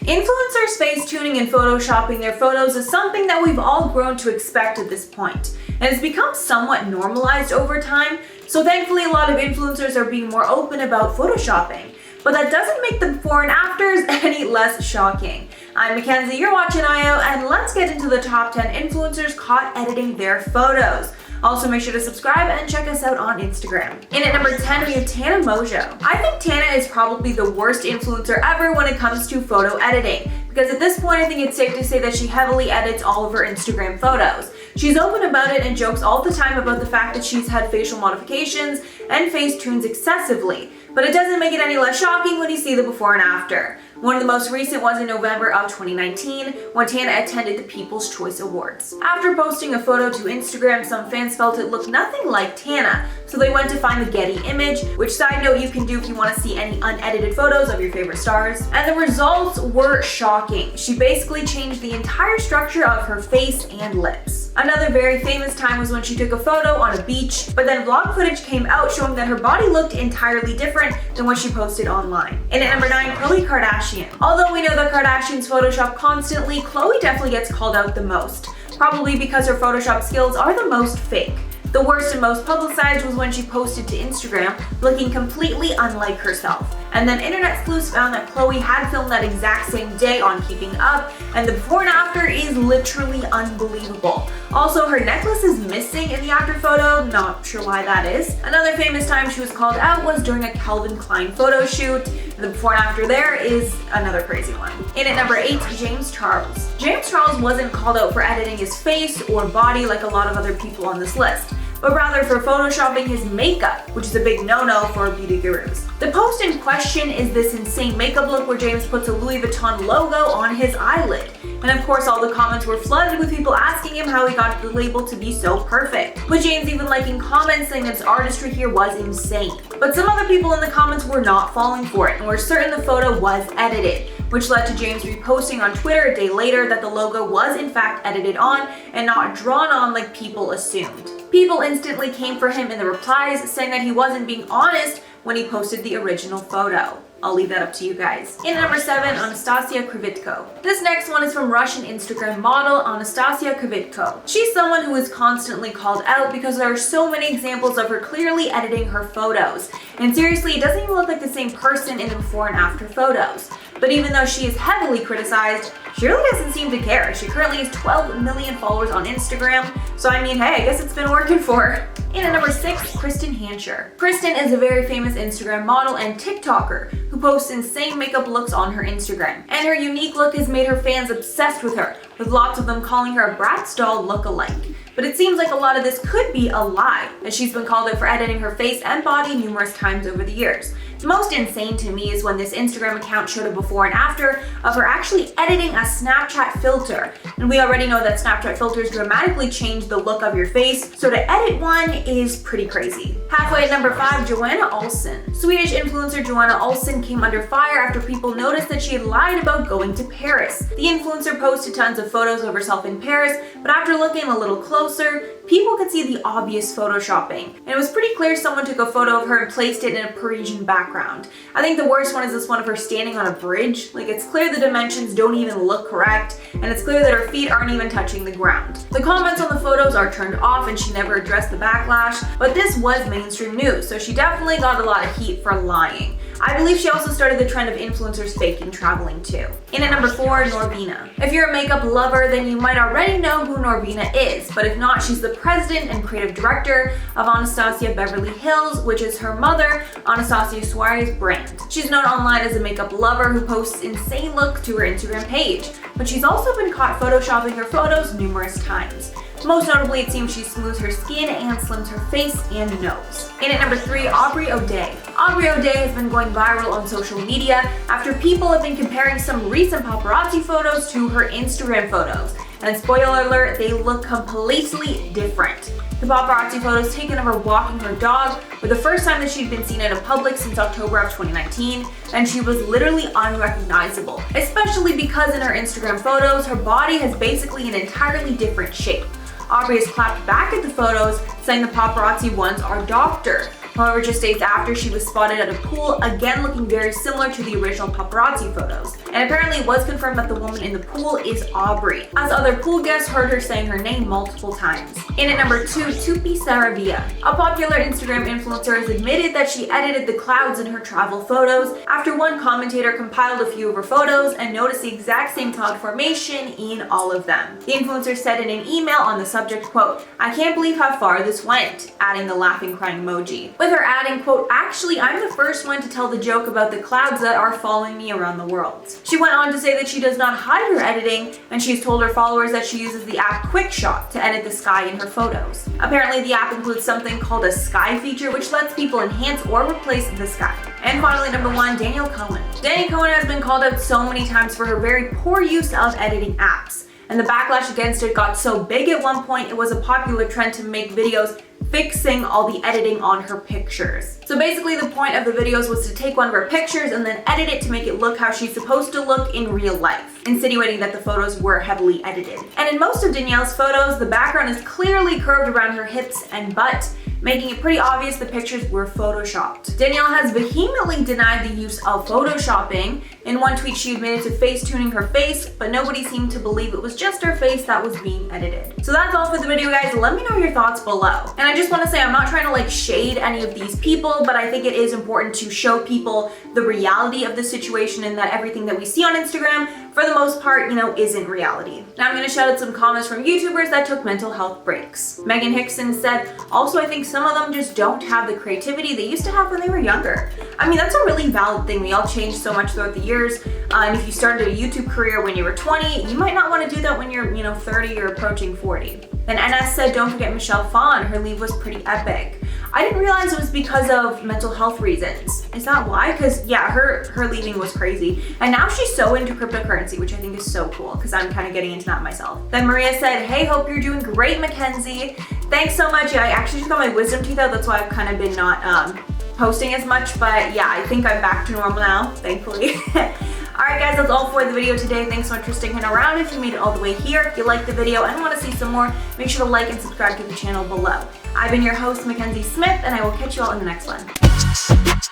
Influencers face tuning and photoshopping their photos is something that we've all grown to expect at this point, and it's become somewhat normalized over time, so thankfully a lot of influencers are being more open about photoshopping. But that doesn't make the before and afters any less shocking. I'm Mackenzie, you're watching IO, and let's get into the top 10 influencers caught editing their photos. Also, make sure to subscribe and check us out on Instagram. In at number 10, we have Tana Mojo. I think Tana is probably the worst influencer ever when it comes to photo editing, because at this point I think it's safe to say that she heavily edits all of her Instagram photos. She's open about it and jokes all the time about the fact that she's had facial modifications and face tunes excessively, but it doesn't make it any less shocking when you see the before and after. One of the most recent was in November of 2019 when Tana attended the People's Choice Awards. After posting a photo to Instagram, some fans felt it looked nothing like Tana, so they went to find the Getty image, which side note you can do if you want to see any unedited photos of your favorite stars. And the results were shocking. She basically changed the entire structure of her face and lips. Another very famous time was when she took a photo on a beach, but then vlog footage came out showing that her body looked entirely different than what she posted online. And at number 9, Khloe Kardashian. Although we know that Kardashians Photoshop constantly, Khloe definitely gets called out the most, probably because her Photoshop skills are the most fake. The worst and most publicized was when she posted to Instagram looking completely unlike herself. And then internet sleuths found that Khloe had filmed that exact same day on Keeping Up, and the before and after is literally unbelievable. Also, her necklace is missing in the after photo, not sure why that is. Another famous time she was called out was during a Calvin Klein photo shoot, and the before and after there is another crazy one. In at number 8, James Charles. James Charles wasn't called out for editing his face or body like a lot of other people on this list, but rather for photoshopping his makeup, which is a big no-no for beauty gurus. The post in question is this insane makeup look where James puts a Louis Vuitton logo on his eyelid. And of course all the comments were flooded with people asking him how he got the label to be so perfect, with James even liking comments saying that his artistry here was insane. But some other people in the comments were not falling for it and were certain the photo was edited, which led to James reposting on Twitter a day later that the logo was in fact edited on and not drawn on like people assumed. People instantly came for him in the replies, saying that he wasn't being honest when he posted the original photo. I'll leave that up to you guys. In at number 7, Anastasia Krivitko. This next one is from Russian Instagram model Anastasia Krivitko. She's someone who is constantly called out because there are so many examples of her clearly editing her photos. And seriously, it doesn't even look like the same person in the before and after photos. But even though she is heavily criticized, she really doesn't seem to care. She currently has 12 million followers on Instagram, so I mean, hey, I guess it's been working for her. In at number 6, Kristen Hansher. Kristen is a very famous Instagram model and TikToker who posts insane makeup looks on her Instagram. And her unique look has made her fans obsessed with her, with lots of them calling her a Bratz doll look-alike. But it seems like a lot of this could be a lie, as she's been called out for editing her face and body numerous times over the years. The most insane to me is when this Instagram account showed a before and after of her actually editing a Snapchat filter. And we already know that Snapchat filters dramatically change the look of your face, so to edit one is pretty crazy. Halfway at number 5, Joanna Olsen. Swedish influencer Joanna Olsen came under fire after people noticed that she had lied about going to Paris. The influencer posted tons of photos of herself in Paris, but after looking a little closer, people could see the obvious photoshopping. And it was pretty clear someone took a photo of her and placed it in a Parisian background. I think the worst one is this one of her standing on a bridge. Like, it's clear the dimensions don't even look correct, and it's clear that her feet aren't even touching the ground. The comments on the photos are turned off and she never addressed the backlash, but this was mainstream news, so she definitely got a lot of heat for lying. I believe she also started the trend of influencers faking traveling too. In at number 4, Norvina. If you're a makeup lover, then you might already know who Norvina is, but if not, she's the president and creative director of Anastasia Beverly Hills, which is her mother, Anastasia Suarez's brand. She's known online as a makeup lover who posts insane looks to her Instagram page, but she's also been caught photoshopping her photos numerous times. Most notably, it seems she smooths her skin and slims her face and nose. In at number 3, Aubrey O'Day. Aubrey O'Day has been going viral on social media after people have been comparing some recent paparazzi photos to her Instagram photos. And spoiler alert, they look completely different. The paparazzi photos taken of her walking her dog were the first time that she'd been seen in public since October of 2019, and she was literally unrecognizable, especially because in her Instagram photos, her body has basically an entirely different shape. Aubrey has clapped back at the photos, saying the paparazzi ones are doctored. However, just days after, she was spotted at a pool, again looking very similar to the original paparazzi photos. And apparently it was confirmed that the woman in the pool is Aubrey, as other pool guests heard her saying her name multiple times. In at number 2, Tupi Saravia. A popular Instagram influencer has admitted that she edited the clouds in her travel photos after one commentator compiled a few of her photos and noticed the exact same cloud formation in all of them. The influencer said in an email on the subject, quote, "I can't believe how far this went," adding the laughing crying emoji. With her adding, quote, "Actually, I'm the first one to tell the joke about the clouds that are following me around the world." She went on to say that she does not hide her editing, and she's told her followers that she uses the app QuickShot to edit the sky in her photos. Apparently, the app includes something called a sky feature, which lets people enhance or replace the sky. And finally, number 1, Danielle Cohen. Dani Cohen has been called out so many times for her very poor use of editing apps. And the backlash against it got so big at one point, it was a popular trend to make videos fixing all the editing on her pictures. So basically the point of the videos was to take one of her pictures and then edit it to make it look how she's supposed to look in real life, insinuating that the photos were heavily edited. And in most of Danielle's photos, the background is clearly curved around her hips and butt, making it pretty obvious the pictures were photoshopped. Danielle has vehemently denied the use of photoshopping. In one tweet, she admitted to face-tuning her face, but nobody seemed to believe it was just her face that was being edited. So that's all for the video, guys. Let me know your thoughts below. And I just want to say, I'm not trying to shade any of these people, but I think it is important to show people the reality of the situation and that everything that we see on Instagram, for the most part, isn't reality. Now I'm going to shout out some comments from YouTubers that took mental health breaks. Megan Hickson said, "Also, I think some of them just don't have the creativity they used to have when they were younger." I mean, that's a really valid thing. We all changed so much throughout the years. And if you started a YouTube career when you were 20, you might not want to do that when you're, 30 or approaching 40. Then NS said, "Don't forget Michelle Phan. Her leave was pretty epic." I didn't realize it was because of mental health reasons. Is that why? Because yeah, her leaving was crazy. And now she's so into cryptocurrency, which I think is so cool because I'm kind of getting into that myself. Then Maria said, "Hey, hope you're doing great, Mackenzie. Thanks so much." Yeah, I actually just got my wisdom teeth out. That's why I've kind of been not posting as much, but yeah, I think I'm back to normal now, thankfully. Alright guys, that's all for the video today. Thanks so much for sticking around. If you made it all the way here, if you liked the video and want to see some more, make sure to like and subscribe to the channel below. I've been your host, Mackenzie Smith, and I will catch you all in the next one.